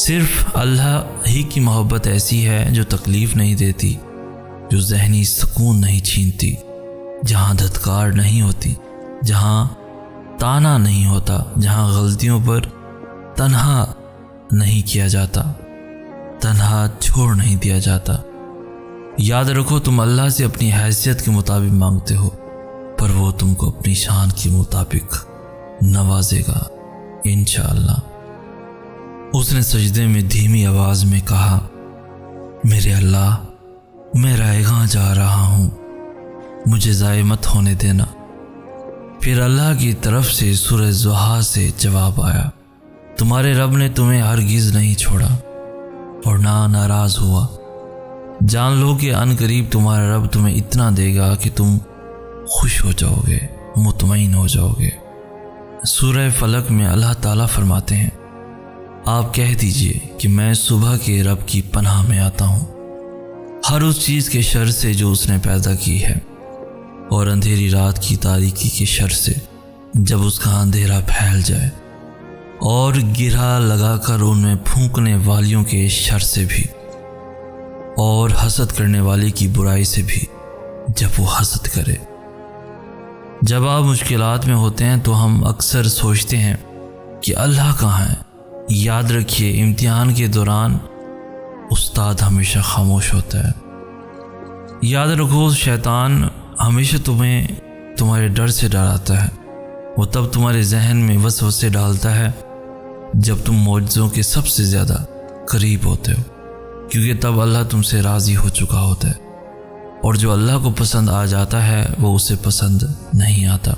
صرف اللہ ہی کی محبت ایسی ہے جو تکلیف نہیں دیتی، جو ذہنی سکون نہیں چھینتی، جہاں دھتکار نہیں ہوتی، جہاں تانا نہیں ہوتا، جہاں غلطیوں پر تنہا نہیں کیا جاتا، تنہا چھوڑ نہیں دیا جاتا۔ یاد رکھو تم اللہ سے اپنی حیثیت کے مطابق مانگتے ہو، پر وہ تم کو اپنی شان کے مطابق نوازے گا انشاءاللہ۔ اس نے سجدے میں دھیمی آواز میں کہا، میرے اللہ، میں رائیگاں جا رہا ہوں، مجھے ضائع مت ہونے دینا۔ پھر اللہ کی طرف سے سورہ ضحیٰ سے جواب آیا، تمہارے رب نے تمہیں ہرگز نہیں چھوڑا اور نہ ناراض ہوا۔ جان لو کہ ان قریب تمہارا رب تمہیں اتنا دے گا کہ تم خوش ہو جاؤ گے، مطمئن ہو جاؤ گے۔ سورہ فلق میں اللہ تعالیٰ فرماتے ہیں، آپ کہہ دیجئے کہ میں صبح کے رب کی پناہ میں آتا ہوں، ہر اس چیز کے شر سے جو اس نے پیدا کی ہے، اور اندھیری رات کی تاریکی کے شر سے جب اس کا اندھیرا پھیل جائے، اور گرہ لگا کر ان میں پھونکنے والیوں کے شر سے بھی، اور حسد کرنے والے کی برائی سے بھی جب وہ حسد کرے۔ جب آپ مشکلات میں ہوتے ہیں تو ہم اکثر سوچتے ہیں کہ اللہ کہاں ہے۔ یاد رکھیے، امتحان کے دوران استاد ہمیشہ خاموش ہوتا ہے۔ یاد رکھو، شیطان ہمیشہ تمہیں تمہارے ڈر سے ڈراتا ہے۔ وہ تب تمہارے ذہن میں وسوسے ڈالتا ہے جب تم معجزوں کے سب سے زیادہ قریب ہوتے ہو، کیونکہ تب اللہ تم سے راضی ہو چکا ہوتا ہے، اور جو اللہ کو پسند آ جاتا ہے وہ اسے پسند نہیں آتا۔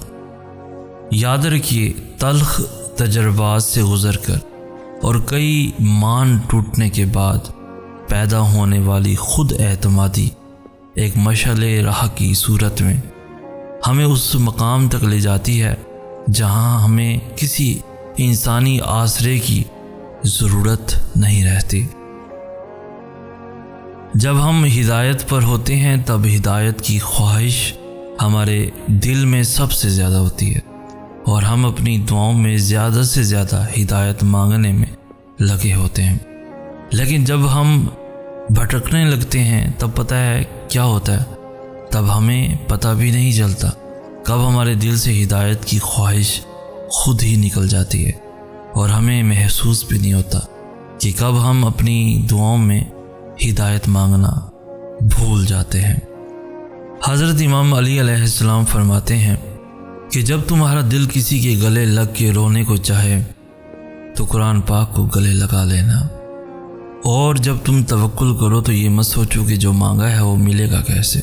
یاد رکھیے، تلخ تجربات سے گزر کر اور کئی مان ٹوٹنے کے بعد پیدا ہونے والی خود اعتمادی ایک مشعل راہ کی صورت میں ہمیں اس مقام تک لے جاتی ہے جہاں ہمیں کسی انسانی آسرے کی ضرورت نہیں رہتی۔ جب ہم ہدایت پر ہوتے ہیں تب ہدایت کی خواہش ہمارے دل میں سب سے زیادہ ہوتی ہے، اور ہم اپنی دعاؤں میں زیادہ سے زیادہ ہدایت مانگنے میں لگے ہوتے ہیں۔ لیکن جب ہم بھٹکنے لگتے ہیں تب پتہ ہے کیا ہوتا ہے؟ تب ہمیں پتہ بھی نہیں چلتا کب ہمارے دل سے ہدایت کی خواہش خود ہی نکل جاتی ہے، اور ہمیں محسوس بھی نہیں ہوتا کہ کب ہم اپنی دعاؤں میں ہدایت مانگنا بھول جاتے ہیں۔ حضرت امام علی علیہ السلام فرماتے ہیں کہ جب تمہارا دل کسی کے گلے لگ کے رونے کو چاہے تو قرآن پاک کو گلے لگا لینا، اور جب تم توکل کرو تو یہ مت سوچو کہ جو مانگا ہے وہ ملے گا کیسے،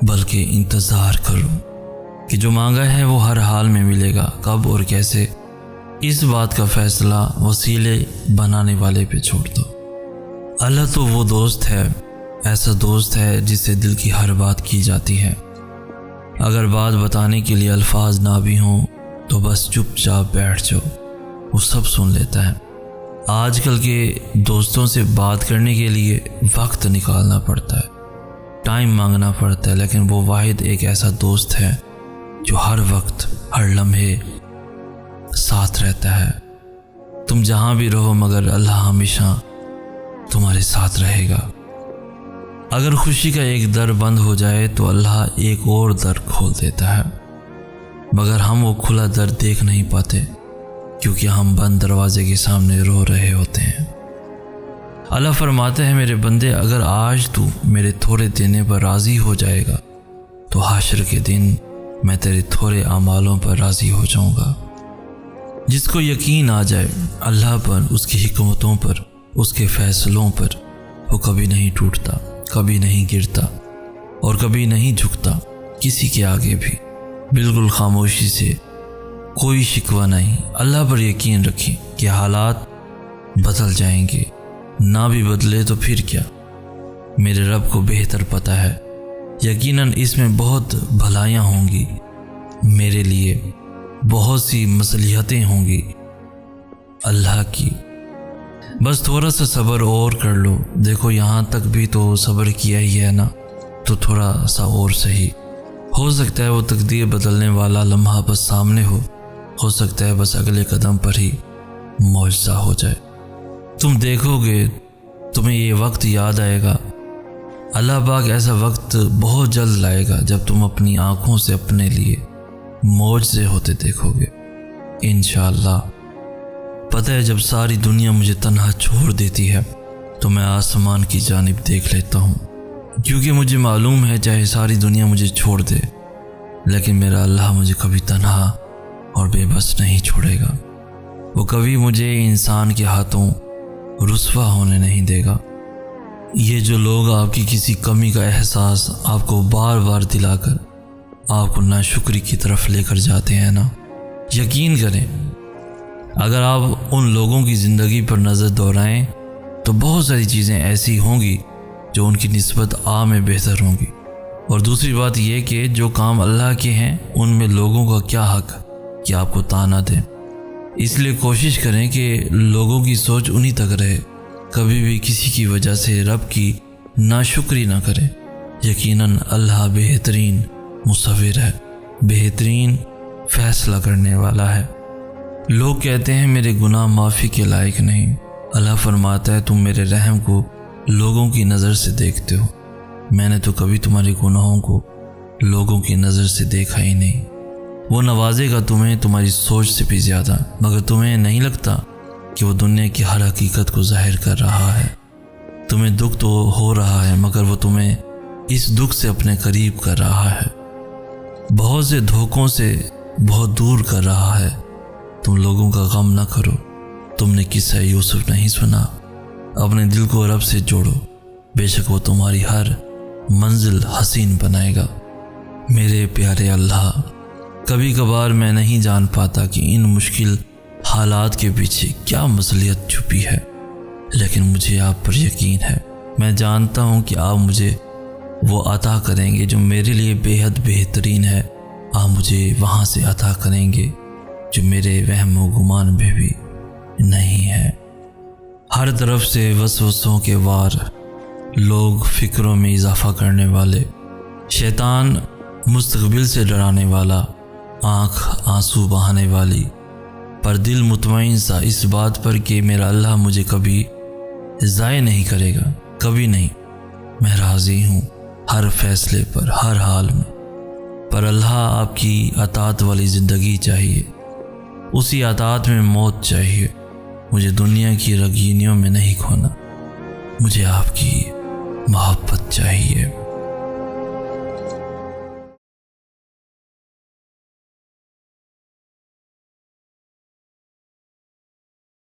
بلکہ انتظار کرو کہ جو مانگا ہے وہ ہر حال میں ملے گا، کب اور کیسے اس بات کا فیصلہ وسیلے بنانے والے پہ چھوڑ دو۔ اللہ تو وہ دوست ہے، ایسا دوست ہے جس سے دل کی ہر بات کی جاتی ہے۔ اگر بات بتانے کے لیے الفاظ نہ بھی ہوں تو بس چپ چاپ بیٹھ جاؤ، وہ سب سن لیتا ہے۔ آج کل کے دوستوں سے بات کرنے کے لیے وقت نکالنا پڑتا ہے، ٹائم مانگنا پڑتا ہے، لیکن وہ واحد ایک ایسا دوست ہے جو ہر وقت ہر لمحے ساتھ رہتا ہے۔ تم جہاں بھی رہو مگر اللہ ہمیشہ تمہارے ساتھ رہے گا۔ اگر خوشی کا ایک در بند ہو جائے تو اللہ ایک اور در کھول دیتا ہے، مگر ہم وہ کھلا در دیکھ نہیں پاتے کیونکہ ہم بند دروازے کے سامنے رو رہے ہوتے ہیں۔ اللہ فرماتے ہیں، میرے بندے، اگر آج تو میرے تھوڑے دینے پر راضی ہو جائے گا تو حشر کے دن میں تیرے تھوڑے اعمالوں پر راضی ہو جاؤں گا۔ جس کو یقین آ جائے اللہ پر، اس کی حکمتوں پر، اس کے فیصلوں پر، وہ کبھی نہیں ٹوٹتا، کبھی نہیں گرتا اور کبھی نہیں جھکتا کسی کے آگے بھی، بالکل خاموشی سے، کوئی شکوہ نہیں۔ اللہ پر یقین رکھیں کہ حالات بدل جائیں گے، نہ بھی بدلے تو پھر کیا، میرے رب کو بہتر پتہ ہے، یقیناً اس میں بہت بھلائیاں ہوں گی، میرے لیے بہت سی مصلحتیں ہوں گی اللہ کی۔ بس تھوڑا سا صبر اور کر لو۔ دیکھو یہاں تک بھی تو صبر کیا ہی ہے نا، تو تھوڑا سا اور صحیح ہو سکتا ہے وہ تقدیر بدلنے والا لمحہ بس سامنے ہو سکتا ہے بس اگلے قدم پر ہی معجزہ ہو جائے۔ تم دیکھو گے تمہیں یہ وقت یاد آئے گا۔ اللہ پاک ایسا وقت بہت جلد لائے گا جب تم اپنی آنکھوں سے اپنے لیے معجزے ہوتے دیکھو گے انشاءاللہ۔ پتہ ہے جب ساری دنیا مجھے تنہا چھوڑ دیتی ہے تو میں آسمان کی جانب دیکھ لیتا ہوں، کیونکہ مجھے معلوم ہے چاہے ساری دنیا مجھے چھوڑ دے لیکن میرا اللہ مجھے کبھی تنہا اور بے بس نہیں چھوڑے گا۔ وہ کبھی مجھے انسان کے ہاتھوں رسوا ہونے نہیں دے گا۔ یہ جو لوگ آپ کی کسی کمی کا احساس آپ کو بار بار دلا کر آپ کو ناشکری کی طرف لے کر جاتے ہیں نا، یقین کریں اگر آپ ان لوگوں کی زندگی پر نظر دوڑائیں تو بہت ساری چیزیں ایسی ہوں گی جو ان کی نسبت آپ میں بہتر ہوں گی۔ اور دوسری بات یہ کہ جو کام اللہ کے ہیں ان میں لوگوں کا کیا حق کہ آپ کو طعنہ دیں۔ اس لیے کوشش کریں کہ لوگوں کی سوچ انہی تک رہے، کبھی بھی کسی کی وجہ سے رب کی ناشکری نہ کریں۔ یقیناً اللہ بہترین مصور ہے، بہترین فیصلہ کرنے والا ہے۔ لوگ کہتے ہیں میرے گناہ معافی کے لائق نہیں، اللہ فرماتا ہے تم میرے رحم کو لوگوں کی نظر سے دیکھتے ہو، میں نے تو کبھی تمہارے گناہوں کو لوگوں کی نظر سے دیکھا ہی نہیں۔ وہ نوازے گا تمہیں تمہاری سوچ سے بھی زیادہ، مگر تمہیں نہیں لگتا کہ وہ دنیا کی ہر حقیقت کو ظاہر کر رہا ہے۔ تمہیں دکھ تو ہو رہا ہے مگر وہ تمہیں اس دکھ سے اپنے قریب کر رہا ہے، بہت سے دھوکوں سے بہت دور کر رہا ہے۔ تم لوگوں کا غم نہ کرو، تم نے قصہ یوسف نہیں سنا؟ اپنے دل کو رب سے جوڑو، بے شک وہ تمہاری ہر منزل حسین بنائے گا۔ میرے پیارے اللہ، کبھی کبھار میں نہیں جان پاتا کہ ان مشکل حالات کے پیچھے کیا مصلحت چھپی ہے، لیکن مجھے آپ پر یقین ہے۔ میں جانتا ہوں کہ آپ مجھے وہ عطا کریں گے جو میرے لیے بے حد بہترین ہے۔ آپ مجھے وہاں سے عطا کریں گے جو میرے وہم و گمان میں بھی نہیں ہے۔ ہر طرف سے وسوسوں کے وار، لوگ فکروں میں اضافہ کرنے والے، شیطان مستقبل سے ڈرانے والا، آنکھ آنسو بہانے والی، پر دل مطمئن سا اس بات پر کہ میرا اللہ مجھے کبھی ضائع نہیں کرے گا، کبھی نہیں۔ میں راضی ہوں ہر فیصلے پر، ہر حال میں، پر اللہ آپ کی اطاعت والی زندگی چاہیے، اسی اطاعت میں موت چاہیے۔ مجھے دنیا کی رنگینیوں میں نہیں کھونا، مجھے آپ کی محبت چاہیے۔